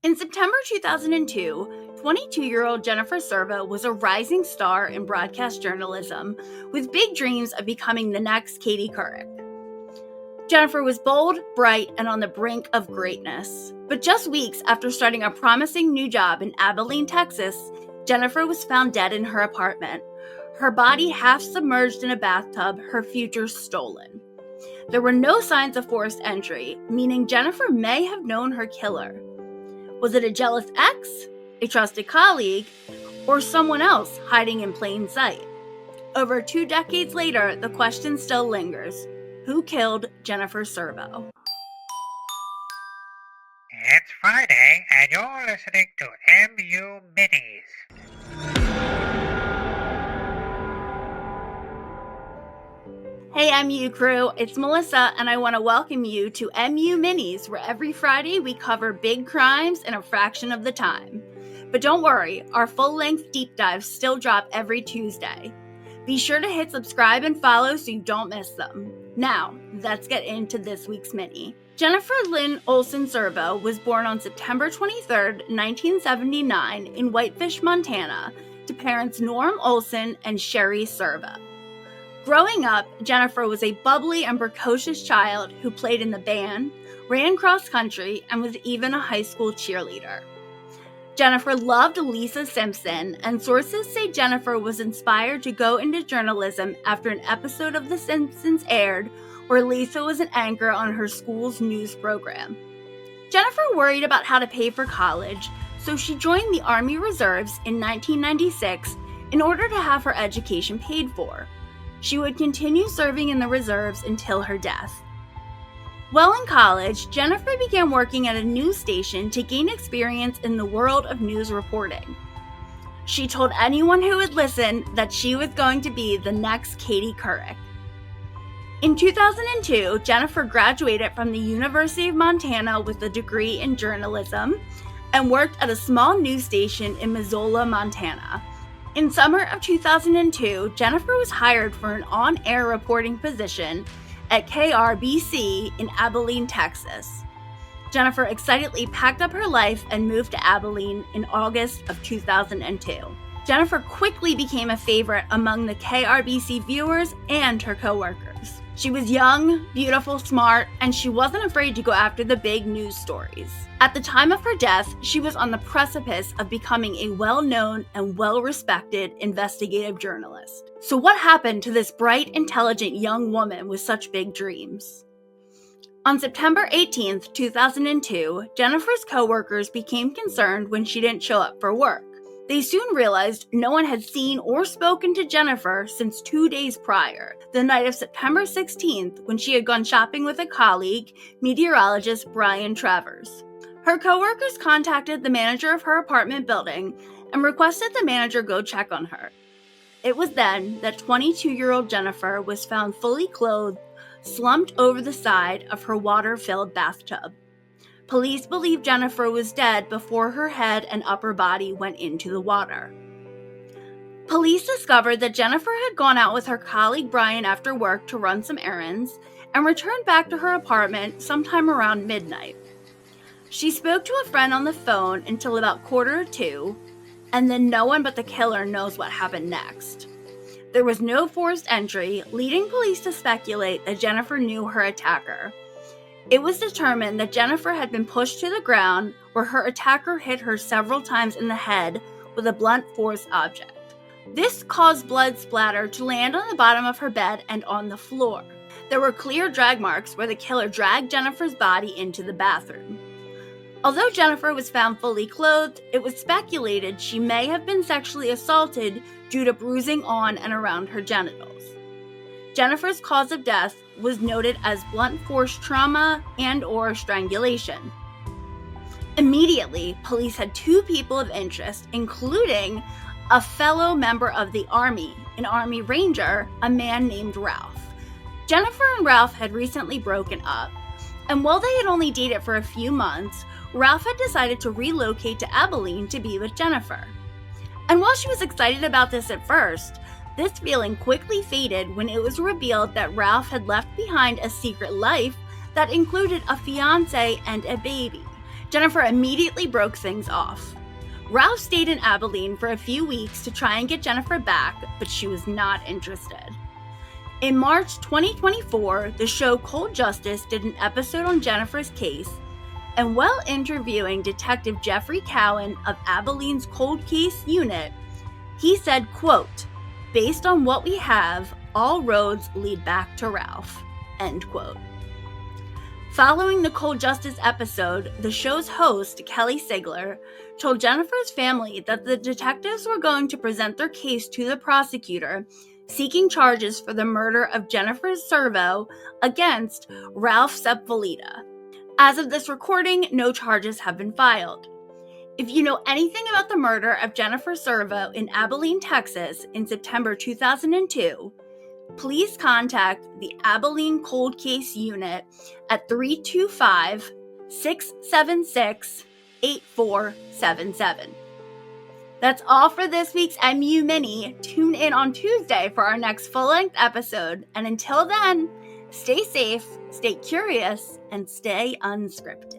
In September 2002, 22-year-old Jennifer Servo was a rising star in broadcast journalism with big dreams of becoming the next Katie Couric. Jennifer was bold, bright, and on the brink of greatness. But just weeks after starting a promising new job in Abilene, Texas, Jennifer was found dead in her apartment, her body half submerged in a bathtub, her future stolen. There were no signs of forced entry, meaning Jennifer may have known her killer. Was it a jealous ex, a trusted colleague, or someone else hiding in plain sight? Over 2 decades later, the question still lingers. Who killed Jennifer Servo? It's Friday, and you're listening to MU Minis. Hey MU crew, it's Melissa, and I want to welcome you to MU Minis, where every Friday we cover big crimes in a fraction of the time. But don't worry, our full-length deep dives still drop every Tuesday. Be sure to hit subscribe and follow so you don't miss them. Now, let's get into this week's mini. Jennifer Lynn Olson Servo was born on September 23, 1979 in Whitefish, Montana, to parents Norm Olson and Sherry Servo. Growing up, Jennifer was a bubbly and precocious child who played in the band, ran cross country, and was even a high school cheerleader. Jennifer loved Lisa Simpson, and sources say Jennifer was inspired to go into journalism after an episode of The Simpsons aired where Lisa was an anchor on her school's news program. Jennifer worried about how to pay for college, so she joined the Army Reserves in 1996 in order to have her education paid for. She would continue serving in the reserves until her death. While in college, Jennifer began working at a news station to gain experience in the world of news reporting. She told anyone who would listen that she was going to be the next Katie Couric. In 2002, Jennifer graduated from the University of Montana with a degree in journalism and worked at a small news station in Missoula, Montana. In summer of 2002, Jennifer was hired for an on-air reporting position at KRBC in Abilene, Texas. Jennifer excitedly packed up her life and moved to Abilene in August of 2002. Jennifer quickly became a favorite among the KRBC viewers and her coworkers. She was young, beautiful, smart, and she wasn't afraid to go after the big news stories. At the time of her death, she was on the precipice of becoming a well-known and well-respected investigative journalist. So what happened to this bright, intelligent young woman with such big dreams? On September 18, 2002, Jennifer's coworkers became concerned when she didn't show up for work. They soon realized no one had seen or spoken to Jennifer since 2 days prior, the night of September 16th, when she had gone shopping with a colleague, meteorologist Brian Travers. Her coworkers contacted the manager of her apartment building and requested the manager go check on her. It was then that 22-year-old Jennifer was found fully clothed, slumped over the side of her water-filled bathtub. Police believe Jennifer was dead before her head and upper body went into the water. Police discovered that Jennifer had gone out with her colleague Brian after work to run some errands and returned back to her apartment sometime around midnight. She spoke to a friend on the phone until about 1:45, and then no one but the killer knows what happened next. There was no forced entry, leading police to speculate that Jennifer knew her attacker. It was determined that Jennifer had been pushed to the ground, where her attacker hit her several times in the head with a blunt force object. This caused blood splatter to land on the bottom of her bed and on the floor. There were clear drag marks where the killer dragged Jennifer's body into the bathroom. Although Jennifer was found fully clothed, it was speculated she may have been sexually assaulted due to bruising on and around her genitals. Jennifer's cause of death was noted as blunt force trauma and/or strangulation. Immediately, police had 2 people of interest, including a fellow member of the Army, an Army Ranger, a man named Ralph. Jennifer and Ralph had recently broken up, and while they had only dated for a few months, Ralph had decided to relocate to Abilene to be with Jennifer. And while she was excited about this at first, this feeling quickly faded when it was revealed that Ralph had left behind a secret life that included a fiancé and a baby. Jennifer immediately broke things off. Ralph stayed in Abilene for a few weeks to try and get Jennifer back, but she was not interested. In March 2024, the show Cold Justice did an episode on Jennifer's case, and while interviewing Detective Jeffrey Cowan of Abilene's Cold Case Unit, he said, quote, "Based on what we have, all roads lead back to Ralph," end quote. Following the Cold Justice episode, the show's host, Kelly Sigler, told Jennifer's family that the detectives were going to present their case to the prosecutor, seeking charges for the murder of Jennifer Servo against Ralph Sepulveda. As of this recording, no charges have been filed. If you know anything about the murder of Jennifer Servo in Abilene, Texas in September 2002, please contact the Abilene Cold Case Unit at 325-676-8477. That's all for this week's MU Mini. Tune in on Tuesday for our next full-length episode. And until then, stay safe, stay curious, and stay unscripted.